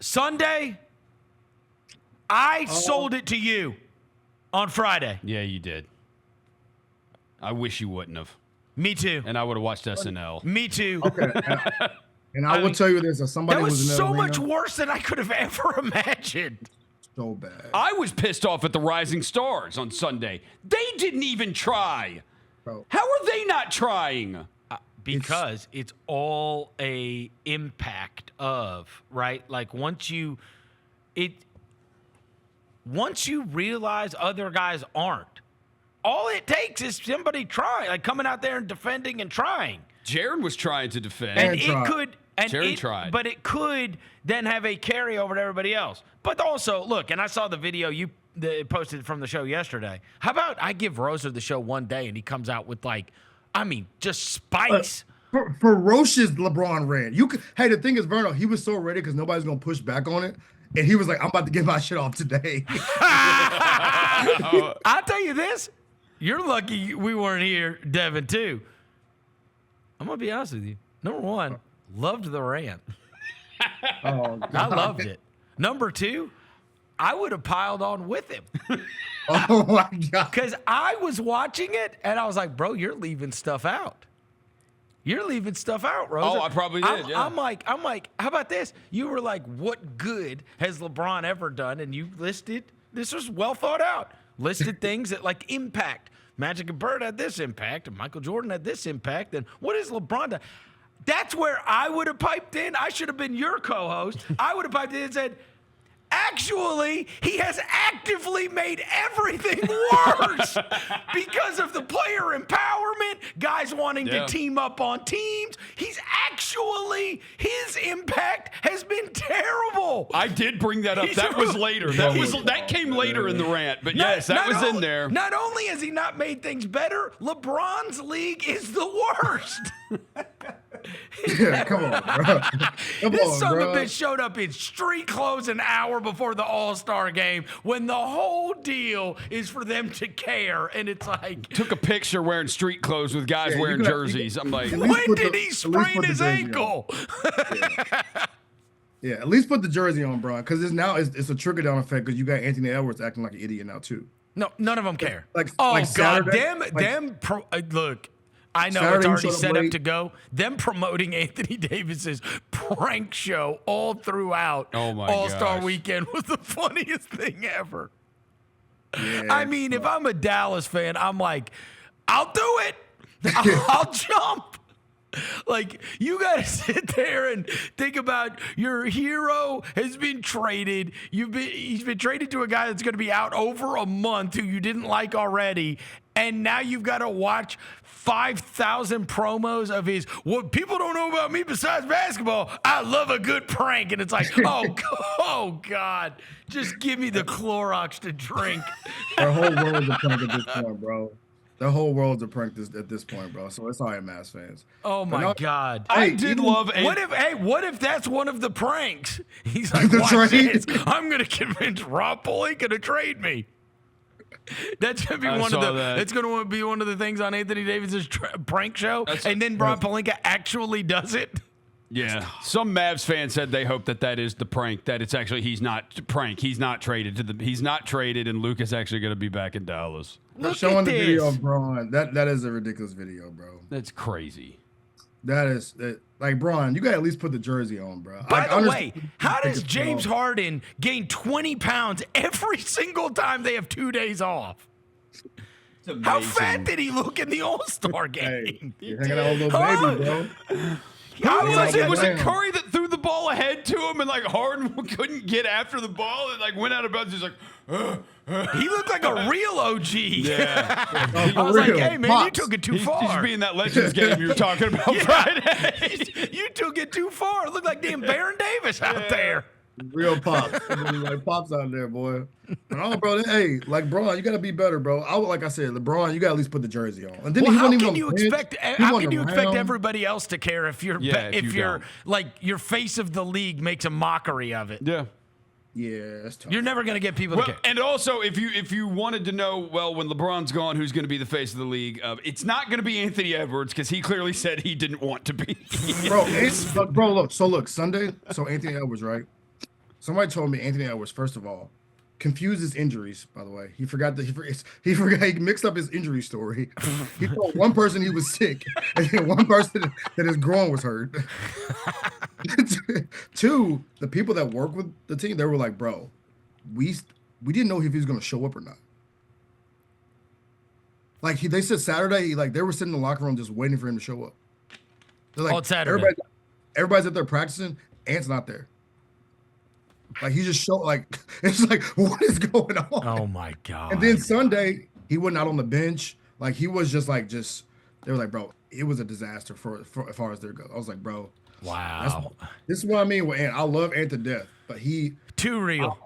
Sunday, I sold it to you on Friday. Yeah, you did. I wish you wouldn't have. Me too. And I would have watched SNL. Me too. Okay. And I will tell you this: as somebody That who's was in so the much arena, worse than I could have ever imagined. so bad. I was pissed off at the Rising Stars on Sunday. They didn't even try. Bro. How are they not trying? Because it's all a impact of, right? Like once you realize other guys aren't, all it takes is somebody trying, like coming out there and defending and trying. Jaron was trying to defend. And tried. it could, Jaron tried. But it could then have a carryover to everybody else. But also, look, and I saw the video you posted from the show yesterday. How about I give Roser the show one day and he comes out with just spice. Ferocious LeBron ran. Hey, the thing is, Verno, he was so ready because nobody's gonna push back on it, and he was like, "I'm about to get my shit off today." I'll tell you this: you're lucky we weren't here, Devin. Too. I'm gonna be honest with you. Number one, loved the rant. Oh, God. I loved it. Number two, I would have piled on with him. Oh my God! Because I was watching it and I was like, bro, you're leaving stuff out. You're leaving stuff out, Rosa. Oh, I probably did, yeah. I'm like, how about this? You were like, what good has LeBron ever done? And you listed, this was well thought out, listed things that like impact. Magic and Bird had this impact, and Michael Jordan had this impact. And what has LeBron done? That's where I would have piped in. I should have been your co-host. I would have piped in and said, actually, he has actively made everything worse because of the player empowerment, guys wanting to team up on teams. His impact has been terrible. I did bring that up. That was later. That came later in the rant. But yes, that was in there. Not only has he not made things better, LeBron's league is the worst. Yeah, come on, bro. This son of a bitch showed up in street clothes an hour before the All-Star game when the whole deal is for them to care. And it's like... Took a picture wearing street clothes with guys wearing jerseys. I'm like... When did he sprain his ankle? Yeah, at least put the jersey on, bro. Because it's a trickle-down effect because you got Anthony Edwards acting like an idiot now, too. No, none of them care. Like God, Saturday, look... I know Saturday it's already set up late. to go. Them promoting Anthony Davis's prank show all throughout All-Star Weekend was the funniest thing ever. Yeah, I mean, if I'm a Dallas fan, I'm like, I'll do it. I'll jump. Like, you got to sit there and think about your hero has been traded. He's been traded to a guy that's going to be out over a month who you didn't like already. And now you've got to watch 5,000 promos of his, what people don't know about me besides basketball, I love a good prank. And it's like, oh God, just give me the Clorox to drink. The whole world's a prank at this point, bro. The whole world's a prank at this point, bro. So it's all right, Mavs fans. Oh my God! I did love. What if that's one of the pranks? He's like, The watch trade? this. I'm gonna convince Rob Pelinka to trade me. That's gonna be That's gonna be one of the things on Anthony Davis's prank show, and then Rob Pelinka actually does it. Yeah, some Mavs fans said they hope that is the prank. That it's actually he's not traded He's not traded, and Luke is actually going to be back in Dallas. Look showing at the this. video of Braun. That is a ridiculous video, bro. That's crazy. Like Braun, you got to at least put the jersey on, bro. By the way, how does James Harden gain 20 pounds every single time they have 2 days off? How fat did he look in the All-Star game? Hey, you're hanging out with little baby, bro. Was it Curry that threw the ball ahead to him and like Harden couldn't get after the ball and like went out of bounds? He's like, he looked like a real OG. Yeah. I was like, hey man, you took it too far. He's being that Legends game you were talking about Friday. You took it too far. It looked like damn Baron Davis out there. Real pops. Like pops out there, boy. No, bro. Hey, like Braun, you gotta be better, bro. Like I said, LeBron, you gotta at least put the jersey on. And then how can you expect everybody else to care if you're like your face of the league makes a mockery of it? Yeah. Yeah, that's tough. You're never going to get people to care. And also, if you wanted to know, well, when LeBron's gone, who's going to be the face of the league? It's not going to be Anthony Edwards because he clearly said he didn't want to be. Bro, look. So look, Sunday. So Anthony Edwards, right? Somebody told me Anthony Edwards, first of all, confused his injuries. By the way, he forgot that he mixed up his injury story. He told one person he was sick, and then one person that his groin was hurt. Two, the people that work with the team, they were like, "Bro, we didn't know if he was going to show up or not." Like they said Saturday, like they were sitting in the locker room just waiting for him to show up. They're like, it's Saturday. Everybody's out there practicing. Ant's not there. Like he just showed. Like it's like, what is going on? Oh my god! And then Sunday, he wasn't out on the bench. Like he was just. They were like, bro, it was a disaster for as far as there goes. I was like, bro, wow. This is what I mean with Ant. I love Ant to death, but he too real.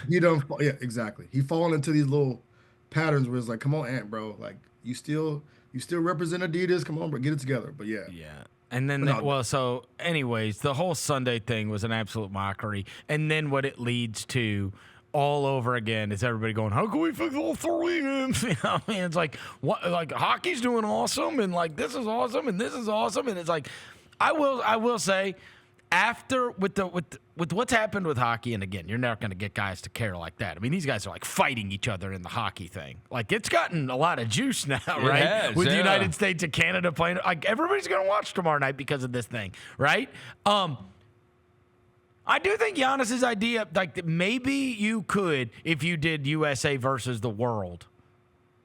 He don't. Yeah, exactly. He falling into these little patterns where it's like, come on, Ant, bro. Like you still represent Adidas. Come on, bro, get it together. But yeah. And then, so anyways, the whole Sunday thing was an absolute mockery. And then what it leads to all over again is everybody going, how can we fix all three? You know what I mean? It's like, what, like hockey's doing awesome, and like this is awesome, and this is awesome. And it's like, I will say, after with what's happened with hockey, and again, you're not going to get guys to care like that. I mean, these guys are like fighting each other in the hockey thing. Like it's gotten a lot of juice now, right? With the United States and Canada playing, like everybody's going to watch tomorrow night because of this thing, right? I do think Giannis's idea, like maybe you could if you did USA versus the world,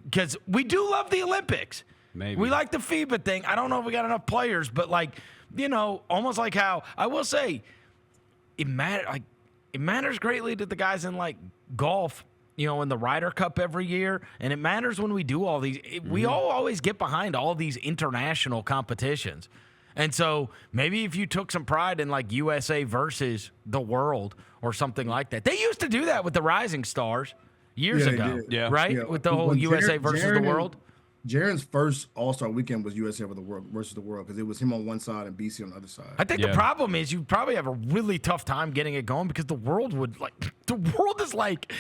because we do love the Olympics. Maybe we like the FIBA thing. I don't know if we got enough players, but like. You know, almost like how I will say it matters greatly to the guys in like golf, you know, in the Ryder Cup every year. And it matters when we do all these. We all always get behind all these international competitions. And so maybe if you took some pride in like USA versus the world or something like that. They used to do that with the Rising Stars years ago, right? Yeah. With the whole USA versus the world. Jaren's first All-Star weekend was USA versus the world because it was him on one side and BC on the other side. I think the problem is you probably have a really tough time getting it going because the world is like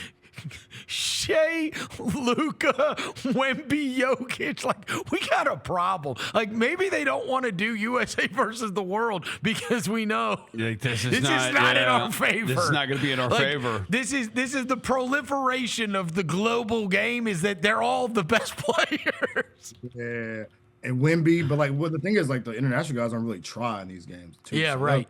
Shea, Luka, Wemby, Jokic. Like we got a problem. Like maybe they don't want to do USA versus the world because we know this is not in our favor. This is not going to be in our favor. This is the proliferation of the global game. Is that they're all the best players. Yeah, and Wemby, but like the thing is, like the international guys don't really try in these games too. Yeah, so right.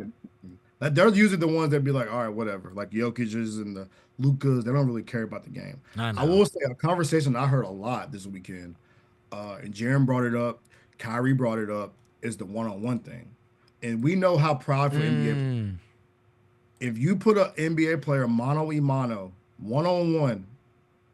Like they're usually the ones that be like, all right, whatever. Like Jokic's and the Lukas, they don't really care about the game. I will say a conversation I heard a lot this weekend, and Jaren brought it up, Kyrie brought it up, is the one-on-one thing. And we know how prideful NBA. If you put an NBA player mano-a-mano, one-on-one,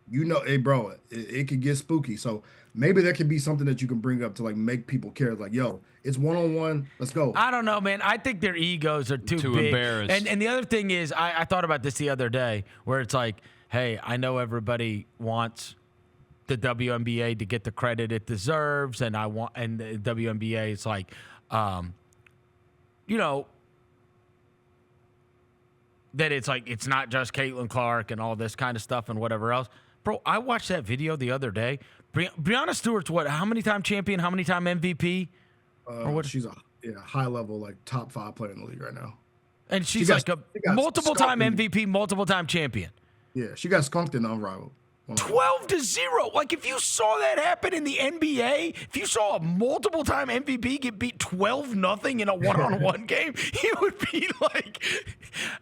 you know, hey, bro, it could get spooky. So maybe that could be something that you can bring up to like make people care. Like, yo, it's one-on-one. Let's go. I don't know, man. I think their egos are too big. Embarrassed. And the other thing is, I thought about this the other day, where it's like, hey, I know everybody wants the WNBA to get the credit it deserves, and the WNBA is like, you know, that it's like it's not just Caitlin Clark and all this kind of stuff and whatever else. Bro, I watched that video the other day. Breanna Stewart's what? How many time champion? How many time MVP? She's a high level, like top 5 player in the league right now. And she's like a multiple time MVP, multiple time champion. Yeah, she got skunked in the Unrivaled. 12-0. Like if you saw that happen in the NBA, if you saw a multiple time MVP get beat 12-0 in a one-on-one game, you would be like,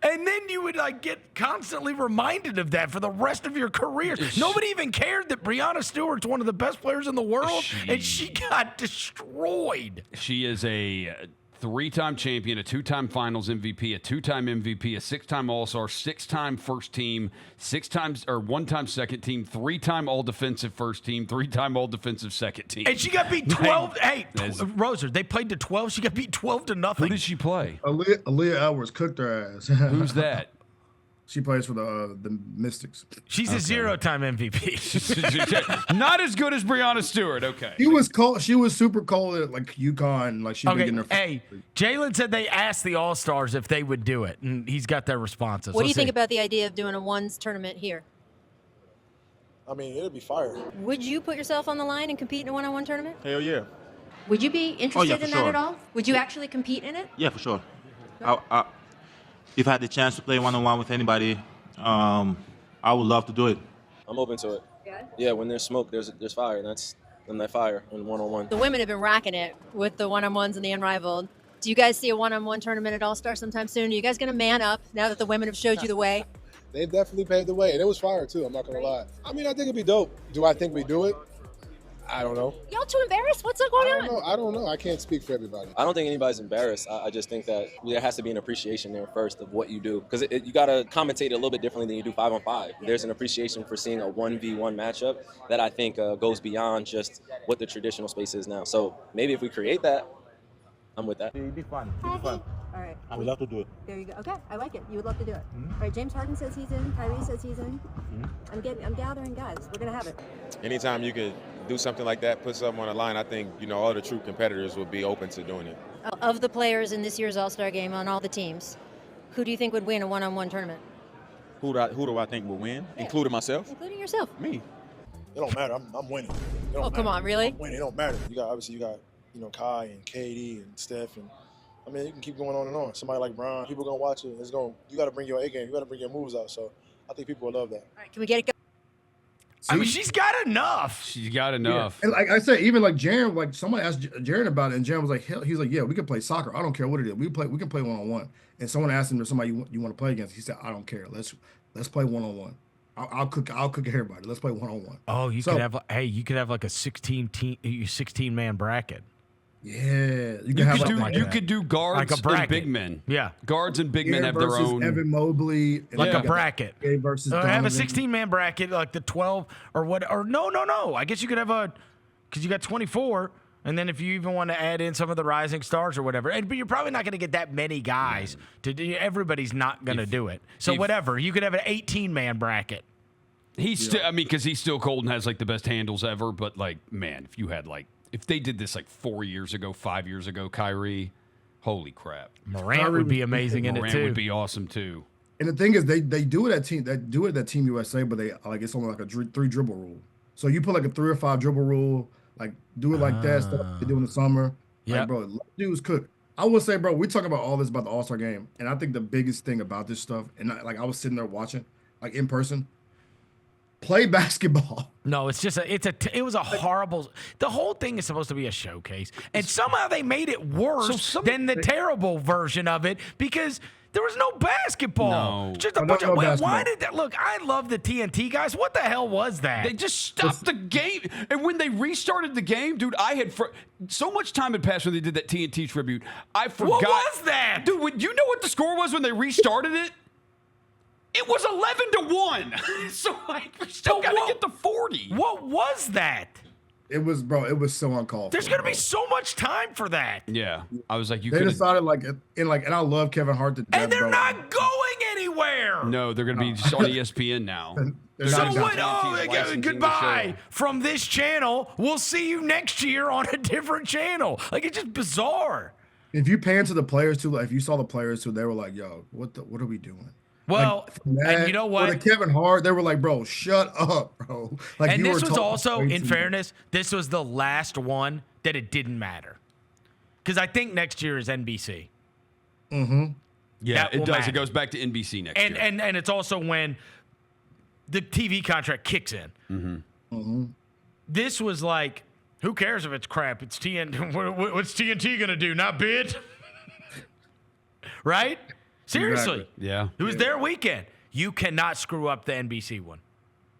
and then you would like get constantly reminded of that for the rest of your career. Nobody even cared that Breanna Stewart's one of the best players in the world, and she got destroyed. She is a 3-time champion, a 2-time finals MVP, a 2-time MVP, a 6-time All-Star, 6-time first team, 1-time second team, 3-time all defensive first team, 3-time all defensive second team. And she got beat 12. Hey, Roser, they played to 12. She got beat 12-0. Who did she play? Aaliyah Edwards cooked her ass. Who's that? She plays for the Mystics. She's a 0-time MVP. Not as good as Breanna Stewart. Okay. She was super cold at like UConn. Like she been getting her. Hey, Jalen said they asked the All-Stars if they would do it, and he's got their responses. What do you think about the idea of doing a ones tournament here? I mean, it'll be fire. Would you put yourself on the line and compete in a one-on-one tournament? Hell yeah. Would you be interested in that sure. at all? Would you actually compete in it? Yeah, for sure. if I had the chance to play one-on-one with anybody, I would love to do it. I'm open to it. Yeah, when there's smoke, there's fire, and that's when that fire in one-on-one. The women have been racking it with the one-on-ones and the unrivaled. Do you guys see a one-on-one tournament at All-Star sometime soon? Are you guys going to man up now that the women have showed you the way? They've definitely paved the way, and it was fire too. I'm not gonna lie. I mean, I think it'd be dope. Do I think we do it? I don't know. Y'all too embarrassed? What's going on? I don't know. I can't speak for everybody. I don't think anybody's embarrassed. I just think that there has to be an appreciation there first of what you do. Because you got to commentate it a little bit differently than you do 5-on-5. There's an appreciation for seeing a 1v1 matchup that I think goes beyond just what the traditional space is now. So maybe if we create that, I'm with that. It'd be fun. It'd be fun. All right. I would love to do it. There you go. Okay, I like it. You would love to do it. All right, James Harden says he's in. Kyrie says he's in. I'm gathering guys. We're going to have it. Anytime you could do something like that, put something on the line, I think, all the true competitors would be open to doing it. Of the players in this year's All-Star game on all the teams, who do you think would win a one-on-one tournament? Who do I think will win, including myself? Including yourself. Me. It don't matter. I'm winning. It don't Come matter. on, really? I'm winning. It don't matter. You got Kai and KD and Steph, and I mean, you can keep going on and on. Somebody like Bron, people gonna watch it. You got to bring your A game. You got to bring your moves out. So I think people will love that. All right, can we get it going? I mean, she's got enough. She's got enough. And like I said, even like Jaren, like somebody asked Jaren about it, and Jaren was like, hell, he's like, yeah, we can play soccer. I don't care what it is. We can play one-on-one. And someone asked him if somebody you want to play against. He said, I don't care. Let's play one-on-one. I'll cook everybody. Let's play one-on-one. Oh, you could have like a 16 man bracket. Yeah, you could do guards like a bracket. and big men. Yeah, guards and big men have their own. Evan Mobley, like a bracket. Versus have a 16-man bracket, like the 12 or what? Or no. I guess you could have because you got 24, and then if you even want to add in some of the rising stars or whatever, but you're probably not going to get that many guys to do. Everybody's not going to do it. So whatever, you could have an 18-man bracket. He's still, I mean, because he's still cold and has like the best handles ever. But like, man, if you had if they did this like 4 years ago, 5 years ago, Kyrie, holy crap. Morant would be amazing in it too. Morant would be awesome too. And the thing is, they do it at Team USA, but they it's only like a 3 dribble rule. So you put like a 3 or 5 dribble rule, like do it like that stuff they do in the summer. Yeah, like, bro, let dudes cook. I will say, bro, we talk about all this about the All-Star game, and I think the biggest thing about this stuff, and I was sitting there watching, like in person. Play basketball. No, it was a horrible. The whole thing is supposed to be a showcase, and somehow they made it worse than the terrible version of it because there was no basketball. No. Just a bunch of. Why did that? Look, I love the TNT guys. What the hell was that? They just stopped the game, and when they restarted the game, dude, I had so much time had passed when they did that TNT tribute. I forgot. What was that, dude? You know what the score was when they restarted it? It was 11-1. So we still got to get to 40. What was that? It was so uncalled for. There's going to be so much time for that. Yeah. I was like, they decided and I love Kevin Hart to death, and they're not going anywhere. No, they're going to be just on ESPN now. So what? Oh, goodbye from this channel. We'll see you next year on a different channel. Like, it's just bizarre. If you pan to the players too, like if you saw the players too, they were like, yo, what are we doing? Well, and you know what? Or the Kevin Hart, they were like, bro, shut up, bro. Like, and this was also, in fairness, this was the last one that it didn't matter. Because I think next year is NBC. Mm-hmm. Yeah, it does. Matter. It goes back to NBC next year. And it's also when the TV contract kicks in. Mm-hmm. Mm-hmm. This was like, who cares if it's crap? It's TNT. What's TNT going to do? Not bid? Right? Seriously. Exactly. Yeah. It was their weekend. You cannot screw up the NBC one.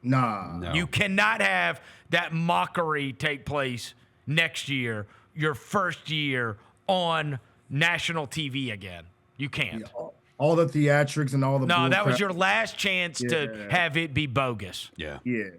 Nah. No. You cannot have that mockery take place next year, your first year on national TV again. You can't. Yeah, all the theatrics and all the No, that was crap. your last chance to have it be bogus. Yeah. Yeah.